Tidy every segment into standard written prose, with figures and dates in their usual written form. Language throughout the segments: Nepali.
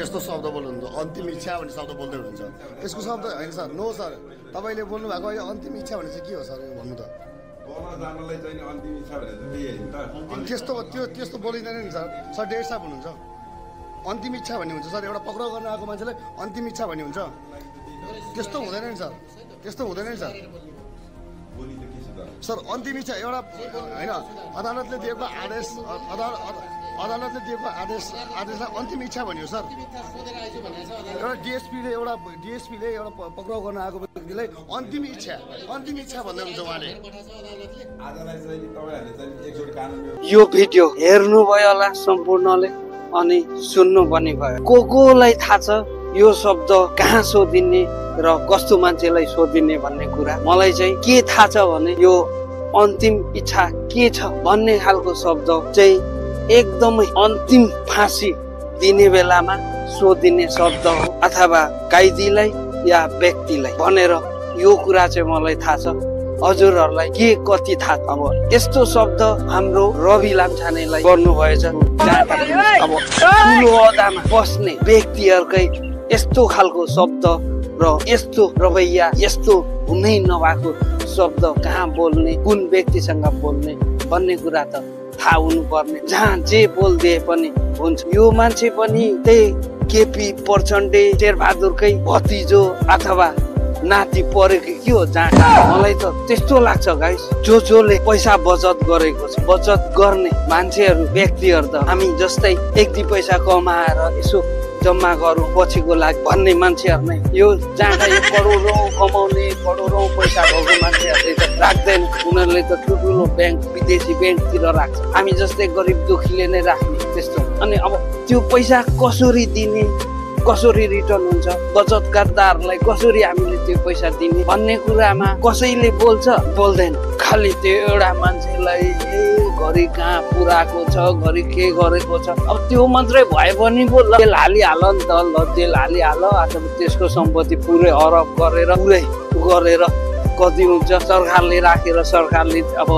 यस्तो शब्द बोल्नुहुन्छ अन्तिम इच्छा भन्ने शब्द बोल्दै हुनुहुन्छ यसको शब्द होइन सर नो सर तपाईँले बोल्नु भएको अहिले अन्तिम इच्छा भने चाहिँ के हो सर भन्नु त त्यस्तो बोलिँदैन नि सर सर डेढ साहब हुनुहुन्छ अन्तिम इच्छा भन्ने हुन्छ सर एउटा पक्राउ गर्न आएको मान्छेलाई अन्तिम इच्छा भन्ने हुन्छ त्यस्तो हुँदैन नि सर त्यस्तो हुँदैन नि सर सर अन्तिम इच्छा एउटा होइन अदालतले दिएको आदेश अदालतले दिएको आदेशलाई अन्तिम इच्छा भन्यो सर एउटा डिएसपीले एउटा पक्राउ गर्न आएको व्यक्तिलाई अन्तिम इच्छा भन्दै हुन्छ उहाँले यो भिडियो हेर्नुभयो होला सम्पूर्णले अनि सुन्नु पनि भयो कोलाई थाहा छ यो शब्द कहाँ सोधिने र कस्तो मान्छेलाई सोधिने भन्ने कुरा मलाई चाहिँ के थाहा छ भने यो अन्तिम इच्छा के छ भन्ने खालको शब्द चाहिँ एकदमै अन्तिम फाँसी दिने बेलामा सोधिने शब्द हो अथवा कैदीलाई या व्यक्तिलाई भनेर यो कुरा चाहिँ मलाई थाहा छ हजुरहरूलाई के कति थाहा अब यस्तो शब्द हाम्रो रवि लाम्छानेलाई गर्नु भएछ अब ठुलो अदामा बस्ने व्यक्तिहरुकै यस्तो खालको शब्द र यस्तो रवैया यस्तो हुनै नभएको शब्द कहाँ बोल्ने कुन व्यक्तिसँग बोल्ने भन्ने कुरा त थाहा हुनुपर्ने जहाँ जे बोल्दिए पनि हुन्छ यो मान्छे पनि त्यही केपी प्रचण्डे शेरबहादुरकै भतिजो अथवा नाति परेको के हो जहाँ मलाई त त्यस्तो लाग्छ गाइस जसले पैसा बचत गरेको छ बचत गर्ने मान्छेहरू व्यक्तिहरू त हामी जस्तै एक दुई पैसा कमाएर यसो जम्मा गरौँ पछिको लागि भन्ने मान्छेहरू नै यो जहाँ यो करोडौँ कमाउने करोडौँ पैसा भएको मान्छेहरूले त राख्दैन उनीहरूले त ठुल्ठुलो ब्याङ्क विदेशी ब्याङ्कतिर राख्छ हामी जस्तै गरिब दुखीले नै राख्ने त्यस्तो अनि अब त्यो पैसा कसरी दिने कसरी रिटर्न हुन्छ बचतकर्ताहरूलाई कसरी हामीले त्यो पैसा दिने भन्ने कुरामा कसैले बोल्छ बोल्दैन खालि त्यो एउटा मान्छेलाई घरि कहाँ पुराको छ घरि के गरेको छ अब त्यो मात्रै भए पनि पो जेल हालिहाल नि त ल जेल हालिहाल अथवा त्यसको सम्पत्ति पुरै अरब गरेर कति हुन्छ सरकारले राखेर सरकारले अब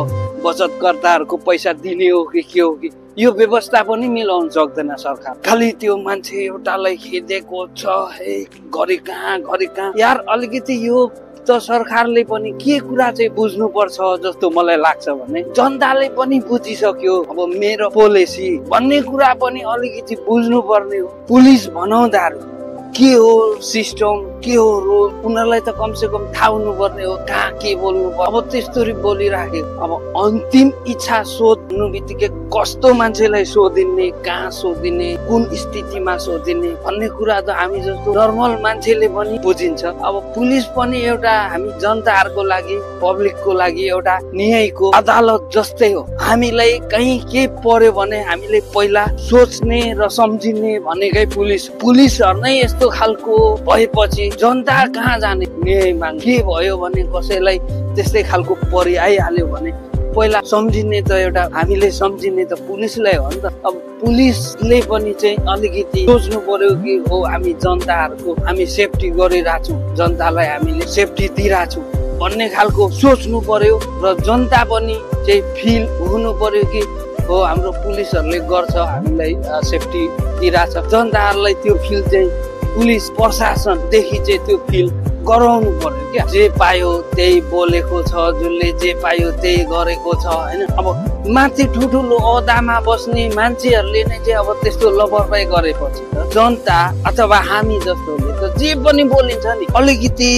बचतकर्ताहरूको पैसा दिने हो कि के हो कि यो व्यवस्था पनि मिलाउन सक्दैन सरकार खालि त्यो मान्छे एउटालाई खेदेको छ हे घरि कहाँ यार अलिकति यो त सरकारले पनि के कुरा चाहिँ बुझ्नु पर्छ जस्तो मलाई लाग्छ भने जनताले पनि बुझिसक्यो अब मेरो पोलिसी भन्ने कुरा पनि अलिकति बुझ्नु पर्ने हो पुलिस भनौँदाहरू के हो सिस्टम के हो रोल उनीहरूलाई त कमसे कम थाहा हुनु पर्ने हो कहाँ के बोल्नु पर्छ अब त्यस्तोरी बोलिराखे अब अन्तिम इच्छा सोध्नु बित्तिकै कस्तो मान्छेलाई सोधिने कहाँ सोधिने कुन स्थितिमा सोधिने भन्ने कुरा त हामी जस्तो नर्मल मान्छेले पनि बुझिन्छ अब पुलिस पनि एउटा हामी जनताहरूको लागि पब्लिकको लागि एउटा न्यायको अदालत जस्तै हो हामीलाई कहीँ के पर्यो भने हामीले पहिला सोच्ने र सम्झिने भनेकै पुलिसहरू नै यस्तो खालको भएपछि जनता कहाँ जाने न्याय माग के भयो भने कसैलाई त्यस्तै खालको परि आइहाल्यो भने पहिला सम्झिने त एउटा हामीले सम्झिने त पुलिसलाई हो नि त अब पुलिसले पनि चाहिँ अलिकति सोच्नु पर्यो कि हो हामी जनताहरूको हामी सेफ्टी गरिरहेछौँ जनतालाई हामीले सेफ्टी दिइरहेछौँ भन्ने खालको सोच्नु पर्यो र जनता पनि चाहिँ फिल हुनु पर्यो कि हो हाम्रो पुलिसहरूले गर्छ हामीलाई सेफ्टी दिइरहेछ जनताहरूलाई त्यो फिल चाहिँ पुलिस प्रशासनदेखि चाहिँ त्यो फिल गराउनु पर्यो क्या जे पायो त्यही बोलेको छ जसले जे पायो त्यही गरेको छ होइन अब माथि ठुल्ठुलो ओहदामा बस्ने मान्छेहरूले नै चाहिँ अब त्यस्तो लपरवाही गरेपछि जनता अथवा हामी जस्तोले त जे पनि बोलिन्छ नि अलिकति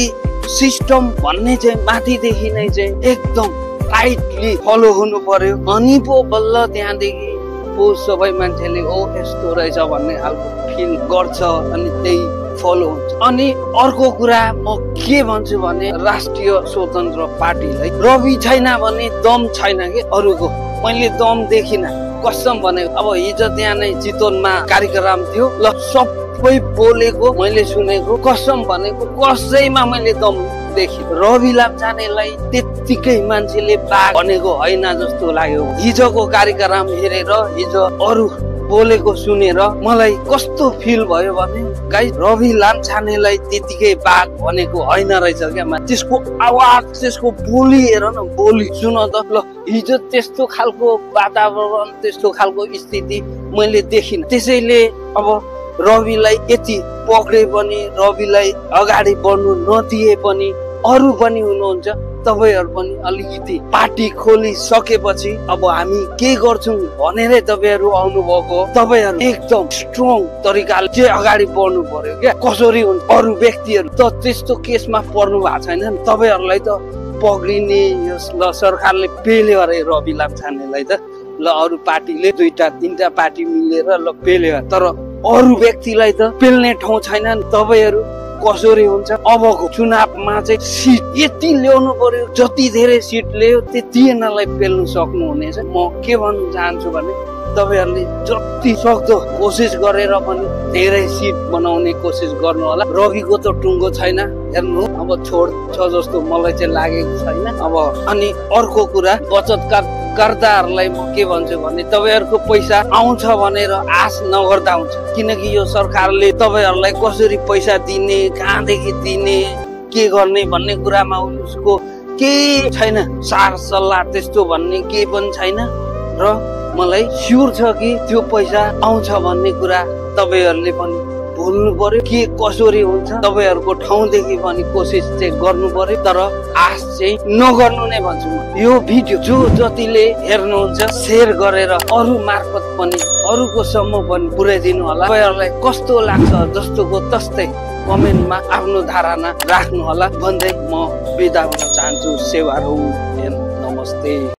सिस्टम भन्ने चाहिँ माथिदेखि नै चाहिँ एकदम टाइटली फलो हुनु पर्यो अनि पो बल्ल त्यहाँदेखि सबै मान्छेले ओ यस्तो रहेछ भन्ने खालको फिल गर्छ अनि त्यही फलो हुन्छ अनि अर्को कुरा म के भन्छु भने राष्ट्रिय स्वतन्त्र पार्टीलाई रवि छैन भने दम छैन कि अरूको मैले दम देखिनँ कसम भनेको अब हिजो त्यहाँ नै चितवनमा कार्यक्रम थियो ल सबै बोलेको मैले सुनेको कसम भनेको कसैमा मैले दम देखि रवि लाम्छानेलाई त्यतिकै मान्छेले बाघ भनेको होइन जस्तो लाग्यो हिजोको कार्यक्रम हेरेर हिजो अरू बोलेको सुनेर मलाई कस्तो फिल भयो भने गाइस रवि लाम्छानेलाई त्यतिकै बाघ भनेको होइन रहेछ क्या त्यसको आवाज त्यसको बोली हेर न बोली सुन त ल हिजो त्यस्तो खालको वातावरण त्यस्तो खालको स्थिति मैले देखिनँ। त्यसैले अब रविलाई यति पक्रे पनि, रविलाई अगाडि बढ्नु नदिए पनि अरू पनि हुनुहुन्छ, तपाईहरु पनि अलिकति पार्टी खोलिसकेपछि अब हामी के गर्छौं भनेरै तपाईहरु आउनु भएको। तपाईहरु एकदम स्ट्रङ तरिकाले चाहिँ अगाडि बढ्नु पर्यो क्या। कसरी हुन्छ अरू व्यक्तिहरु त त्यस्तो केसमा पर्नु भएको छैन। तपाईहरुलाई त पक्रिने ल सरकारले पेल्यो अरे रवि लाम्छानेलाई त, ल अरू पार्टीले 2-3 पार्टी मिलेर ल पेल्यो, तर अरू व्यक्तिलाई त पेल्ने ठाउँ छैन। तपाईहरु कसरी हुन्छ अबको चुनावमा चाहिँ सिट यति ल्याउनु पर्यो, जति धेरै सिट ल्यायो त्यति यिनीहरूलाई पेल्नु सक्नुहुनेछ। म के भन्न चाहन्छु भने तपाईहरुले जति सक्दो कोसिस गरेर पनि धेरै सिट बनाउने कोसिस गर्नु होला। रविको त टुङ्गो छैन हेर्नु, अब छोड छ जस्तो मलाई चाहिँ लागेको छैन। अब अनि अर्को कुरा बचत कर्ताहरूलाई म के भन्छु भने तपाईहरुको पैसा आउँछ भनेर आश नगर्दा हुन्छ, किनकि यो सरकारले तपाईहरुलाई कसरी पैसा दिने, कहाँदेखि दिने, के गर्ने भन्ने कुरामा उसको केही छैन, सार सल्लाह त्यस्तो भन्ने केही पनि छैन। र मलाई स्योर छ कि त्यो पैसा आउँछ भन्ने कुरा तपाईहरुले पनि भुल्नु पर्यो। के कसरी हुन्छ तपाईहरुको ठाउँदेखि पनि कोसिस चाहिँ गर्नु पर्यो, तर आश चाहिँ नगर्नु नै भन्छु म। यो भिडियो जो जतिले हेर्नुहुन्छ शेयर गरेर अरू मार्फत पनि अरूको सम्म पनि पुर्याइदिनु होला। तपाईहरुलाई कस्तो लाग्छ जस्तोको तस्तै कमेन्टमा आफ्नो धारणा राख्नु होला भन्दै म बिदा हुन चाहन्छु। सेवा रौ, नमस्ते।